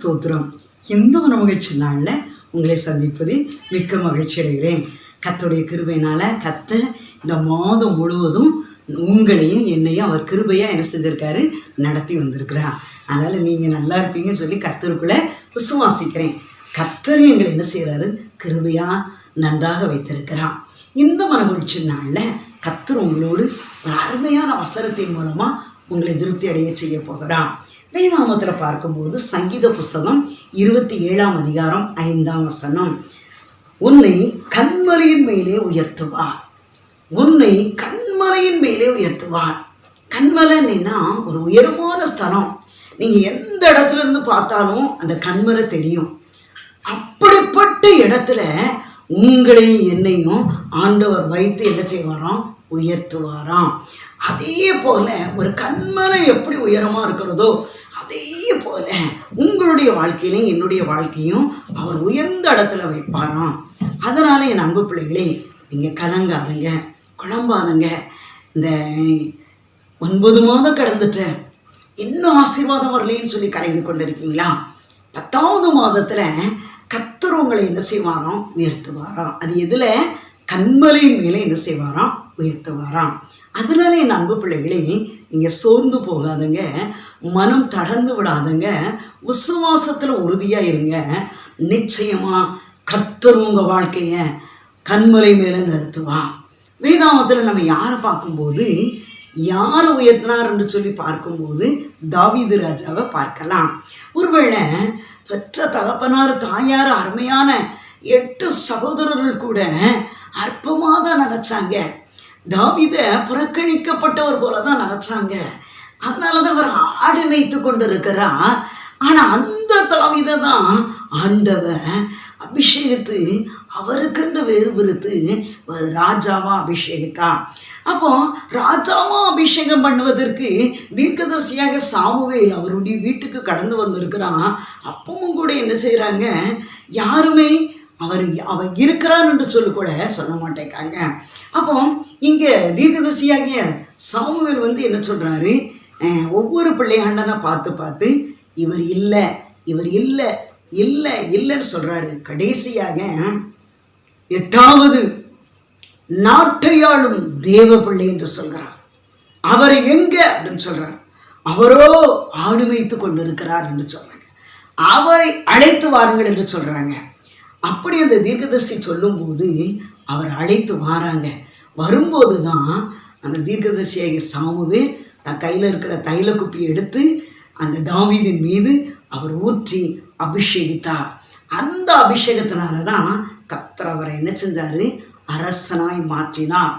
ஸ்தோத்திரம். இந்த ஒரு மகிழ்ச்சி நாளில் உங்களை சந்திப்பதில் மிக்க மகிழ்ச்சி அடைகிறேன். கர்த்தருடைய கிருபையினால் கர்த்தர் இந்த மாதம் முழுவதும் உங்களையும் என்னையும் அவர் கிருபையாக என்ன செஞ்சுருக்காரு, நடத்தி வந்திருக்கிறார். அதனால் நீங்கள் நல்லா இருப்பீங்கன்னு சொல்லி கர்த்தருக்குள்ளே விசுவாசிக்கிறேன். கர்த்தர் எங்களை என்ன செய்கிறாரு, கிருபையாக நன்றாக வைத்திருக்கிறான். இந்த மகிழ்ச்சி நாளில் கர்த்தர் உங்களோடு ஒரு அருமையான வசனத்தின் மூலமாக உங்களை திருப்தி அடைய செய்ய போகிறான். வேதாகமத்தில் பார்க்கும்போது சங்கீத புஸ்தகம் 27ஆம் அதிகாரம் 5ஆம் வசனம், உன்னை கன்மலையின் மேலே உயர்த்துவார், உன்னை கன்மலையின் மேலே உயர்த்துவார். கன்மலைன்னா ஒரு உயரமான ஸ்தலம். நீங்கள் எந்த இடத்துல இருந்து பார்த்தாலும் அந்த கன்மலை தெரியும். அப்படிப்பட்ட இடத்துல உங்களையும் என்னையும் ஆண்டவர் வைத்து என்ன செய்வாராம், உயர்த்துவாராம். அதே போல ஒரு கன்மலை எப்படி உயரமாக இருக்கிறதோ அதே போல உங்களுடைய வாழ்க்கையிலையும் என்னுடைய வாழ்க்கையும் அவர் உயர்ந்த இடத்துல வைப்பாராம். அதனால என் அன்பு பிள்ளைகளே, நீங்கள் கலங்காதங்க, குழம்பாதங்க. இந்த 9 மாதம் கடந்துட்டேன், இன்னும் ஆசீர்வாதம் வரலேன்னு சொல்லி கலங்கி கொண்டு இருக்கீங்களா? 10ஆவது மாதத்தில் கர்த்தர் உங்களை என்ன செய்வாராம், உயர்த்துவாராம். அது எதில்? கன்மலையின் மேலே என்ன செய்வாராம், உயர்த்துவாராம். அதனால என் அன்பு பிள்ளைகளே, நீங்கள் சோர்ந்து போகாதங்க, மனம் தளர்ந்து விடாதங்க, விசுவாசத்தில் உறுதியாக இருங்க. நிச்சயமாக கர்த்தர் உங்கள் வாழ்க்கையை கன்மலை மேலே நிறுத்துவான். வேதாகமத்தில் நம்ம யாரை பார்க்கும்போது, யாரை உயர்த்தினார்ன்னு சொல்லி பார்க்கும்போது தாவீது ராஜாவை பார்க்கலாம். ஒருவேளை பெற்ற தகப்பனார் தாயார் அருமையான 8 சகோதரர்கள் கூட அற்பமாக தான் நினச்சாங்க. தாவீதை புறக்கணிக்கப்பட்டவர் போல தான் நினச்சாங்க. அதனால தான் அவர் ஆடு மேய்த்து கொண்டு இருக்கிறார். ஆனால் அந்த தாவீதை தான் ஆண்டவர் அபிஷேகத்து அவருக்குன்னு வேறு விருத்து ராஜாவா அபிஷேகித்தான். அப்போ ராஜாவா அபிஷேகம் பண்ணுவதற்கு தீர்க்கதரிசியாக சாமுவேல் அவருடைய வீட்டுக்கு கடந்து வந்திருக்கிறான். அப்பவும் கூட என்ன செய்கிறாங்க, யாருமே அவர் இருக்கிறார் என்று சொல்லக்கூட சொல்ல மாட்டேங்காங்க. அப்போ இங்கே தீர்க்கதரிசியாகிய சாமுவேல் என்ன சொல்கிறாரு, ஒவ்வொரு பிள்ளையாண்டனை பார்த்து இவர் இல்லை, இவர் இல்லை, இல்லை இல்லைன்னு சொல்கிறாரு. கடைசியாக 8வது நாட்டையாளும் தேவ பிள்ளை என்று சொல்கிறார். அவர் எங்க அப்படின்னு சொல்கிறார். அவரோ ஆடு வைத்து கொண்டு இருக்கிறார் என்று சொல்கிறாங்க. அவரை அழைத்து வாருங்கள் என்று சொல்கிறாங்க. அப்படி அந்த தீர்க்கதரிசி சொல்லும்போது அவர் அழைத்து வாராங்க. வரும்போது தான் அந்த தீர்க்கதரிசியாகிய சாமுவேல் தன் கையில் இருக்கிற தைல குப்பியை எடுத்து அந்த தாவீதின் மீது அவர் ஊற்றி அபிஷேகித்தார். அந்த அபிஷேகத்தினால தான் கர்த்தர் அவரை என்ன செஞ்சார், அரசனாய் மாற்றினார்.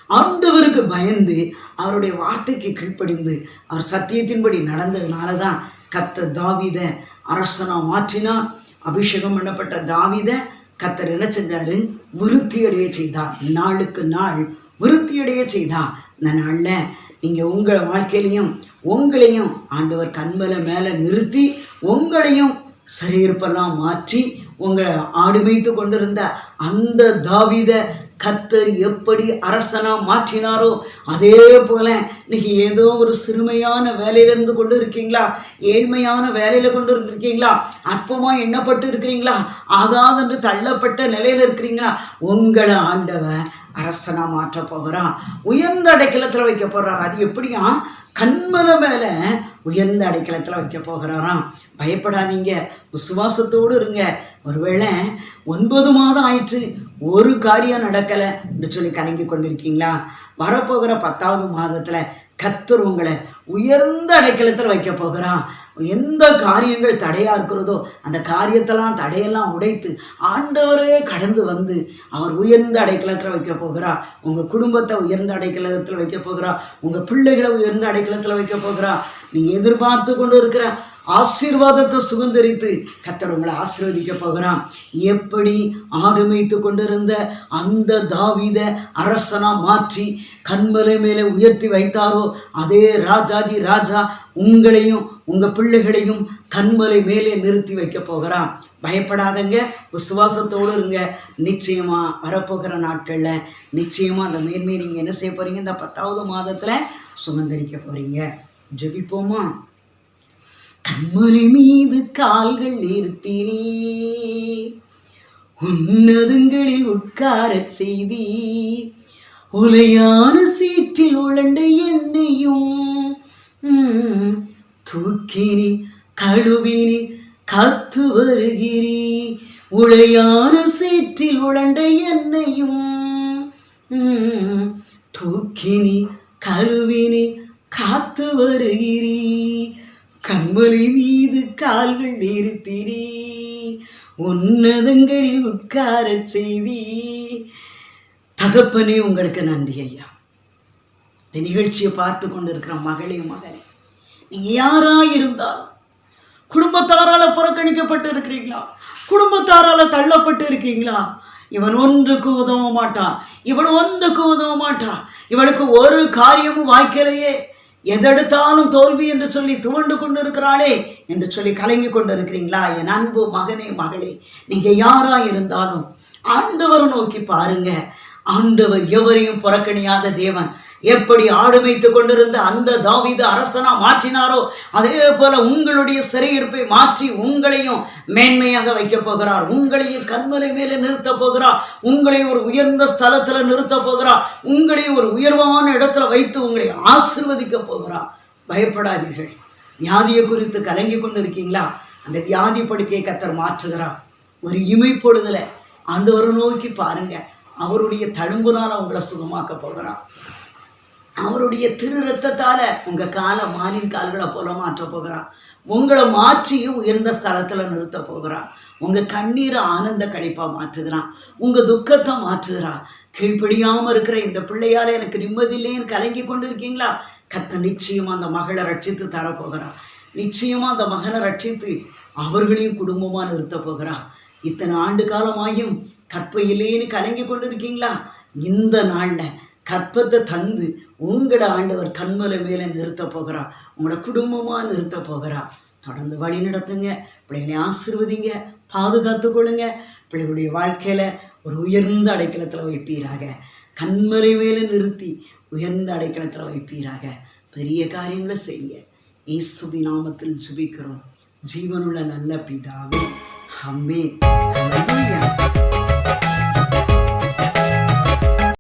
ஆண்டவருக்கு பயந்து அவருடைய வார்த்தைக்கு கீழ்ப்படிந்து அவர் சத்தியத்தின்படி நடந்ததுனால தான் கர்த்தர் தாவீதை அரசனாக மாற்றினார். அபிஷேகம் பண்ணப்பட்ட தாவீதை கர்த்தர் என்ன செஞ்சார், விருத்தியடைய செய்தார். நாளுக்கு நாள் விருத்தியடைய செய்தார். இந்த நாளில் நீங்கள் உங்கள் வாழ்க்கையிலையும் உங்களையும் ஆண்டவர் கன்மலை மேலே நிறுத்தி உங்களையும் சரியிருப்பெல்லாம் மாற்றி உங்களை ஆடு மேய்த்து கொண்டிருந்த அந்த தாவீதை கர்த்தர் எப்படி அரசனா மாற்றினாரோ அதே போல இன்னைக்கு ஏதோ ஒரு சிறுமையான வேலையில இருந்து கொண்டு இருக்கீங்களா, ஏழ்மையான வேலையில கொண்டு இருந்திருக்கீங்களா, அற்பமா எண்ணப்பட்டு இருக்கிறீங்களா, ஆகாதென்று தள்ளப்பட்ட நிலையில இருக்கிறீங்களா, உங்களை ஆண்டவர் அரசனா மாற்ற போகிறான். உயர்ந்த அடைக்கலத்தில் வைக்க போகிறார். அது எப்படியா, கன்மலை மேலே உயர்ந்த அடைக்கலத்தில் வைக்க போகிறாராம். பயப்படாதீங்க, விசுவாசத்தோடு இருங்க. ஒருவேளை 9 மாதம் ஆயிற்று, ஒரு காரியம் நடக்கலை என்று சொல்லி கலங்கி கொண்டிருக்கீங்களா? வரப்போகிற 10ஆவது மாதத்தில் கர்த்தர் உங்களை உயர்ந்த அடைக்கலத்தில் வைக்க போகிறான். எந்த காரியங்கள் தடையாக இருக்கிறதோ அந்த காரியத்தெல்லாம் தடையெல்லாம் உடைத்து ஆண்டவரே கடந்து வந்து அவர் உயர்ந்த அடைக்கலத்தில் வைக்க போகிறார். உங்கள் குடும்பத்தை உயர்ந்த அடைக்கலத்தில் வைக்க போகிறார். உங்கள் பிள்ளைகளை உயர்ந்த அடைக்கலத்தில் வைக்க போகிறார். நீ எதிர்பார்த்து கொண்டு இருக்கிற ஆசீர்வாதத்தை சுதந்திரித்து கர்த்தர் உங்களை ஆசீர்வதிக்க போகிறான். எப்படி ஆடு மேய்த்து கொண்டிருந்த அந்த தாவீதை அரசனா மாற்றி கன்மலை மேலே உயர்த்தி வைத்தாரோ அதே ராஜாதி ராஜா உங்களையும் உங்கள் பிள்ளைகளையும் கன்மலை மேலே நிறுத்தி வைக்க போகிறான். பயப்படாதங்க, விசுவாசத்தோடு இருங்க. நிச்சயமாக வரப்போகிற நாட்களில் நிச்சயமாக அந்த மேன்மையை நீங்கள் என்ன செய்ய போகிறீங்க, இந்த 10ஆவது மாதத்தில் சுதந்திரிக்க போகிறீங்க. ஜெபிப்போமா? கண்மலை மீது கால்கள் நிறுத்தினே, உன்னதங்களில் உட்காரச் செய்தி, உலையான சீற்றில் உழண்ட என்னையும் தூக்கினி கழுவினி காத்து வருகிறீ, உலையான சீற்றில் உழண்ட என்னையும் தூக்கினி கழுவினி காத்து வருகிறீ, கண்மலை மீது கால்கள் நிறுத்தினே, உன்னதங்களில் உட்காரச் செய்தி. தகப்பனே, உங்களுக்கு நன்றி ஐயா. இந்த நிகழ்ச்சியை பார்த்து கொண்டு இருக்கிற மகளே, மகனே, நீங்க யாரா இருந்தாலும் குடும்பத்தாரால புறக்கணிக்கப்பட்டு இருக்கிறீங்களா, குடும்பத்தாரால தள்ளப்பட்டு இருக்கீங்களா, இவன் ஒன்றுக்கு உதவ மாட்டான், இவன் ஒன்றுக்கு உதவ மாட்டான், இவனுக்கு ஒரு காரியமும் வாய்க்கலையே, எதெடுத்தாலும் தோல்வி என்று சொல்லி துவண்டு கொண்டு இருக்கிறாளே என்று சொல்லி கலங்கி கொண்டு இருக்கிறீங்களா? என் அன்பு மகனே, மகளே, நீங்க யாரா இருந்தாலும் ஆண்டவரை நோக்கி பாருங்க. ஆண்டவர் எவரையும் புறக்கணியாத தேவன். எப்படி ஆடு மேய்த்து கொண்டிருந்த அந்த தாவீது அரசனா மாற்றினாரோ, அதே போல உங்களுடைய சிறையிருப்பை மாற்றி உங்களையும் மேன்மையாக வைக்க போகிறார். உங்களையும் கண்மலை மேலே நிறுத்த போகிறார். உங்களையும் ஒரு உயர்ந்த ஸ்தலத்துல நிறுத்த போகிறார். உங்களையும் ஒரு உயர்வான இடத்துல வைத்து உங்களை ஆசீர்வதிக்க போகிறார். பயப்படாதீர்கள். வியாதியை குறித்து கலங்கி கொண்டு இருக்கீங்களா? அந்த வியாதி படுக்கையை கர்த்தர் மாற்றுகிறார். ஒரு இமைப்பொழுதுல ஆண்டவரை நோக்கி பாருங்க. அவருடைய தழும்புனால உங்களை சுகமாக்க போகிறார். அவருடைய திரு ரத்தத்தால உங்க காலை மானின் கால்களை போல மாற்ற போகிறான். உங்களை மாற்றியும் உயர்ந்த ஸ்தலத்துல நிறுத்த போகிறான். உங்க கண்ணீரை ஆனந்த கழிப்பா மாற்றுகிறான். உங்க துக்கத்தை மாற்றுகிறான். கீழ்ப்படியாம இருக்கிற இந்த பிள்ளையால எனக்கு நிம்மதி இல்லைன்னு கலங்கி கொண்டு இருக்கீங்களா? கர்த்தர் நிச்சயமா அந்த மகளை ரட்சித்து தரப்போகிறான். நிச்சயமா அந்த மகனை ரட்சித்து அவர்களையும் குடும்பமா நிறுத்த போகிறான். இத்தனை ஆண்டு காலமாயும் கற்பையிலேன்னு கலங்கி கொண்டு இருக்கீங்களா? இந்த நாள்ல கற்பத்தை தந்து உங்களை ஆண்டவர் கண்மலை மேலே நிறுத்த போகிறா. உங்களோட குடும்பமாக நிறுத்த போகிறா. தொடர்ந்து வழி நடத்துங்க. பிள்ளைகளை ஆசீர்வதிங்க, பாதுகாத்து கொள்ளுங்க. பிள்ளைகளுடைய வாழ்க்கையில் ஒரு உயர்ந்த அடைக்கலத்தில் வைப்பீராக. கண்மலை மேலே நிறுத்தி உயர்ந்த அடைக்கலத்தில் வைப்பீராக. பெரிய காரியங்களை செய்யுங்க. இயேசுவின் நாமத்தில் ஜெபிக்கிறோம் ஜீவனுள்ள நல்ல பிதாவே. ஆமென்.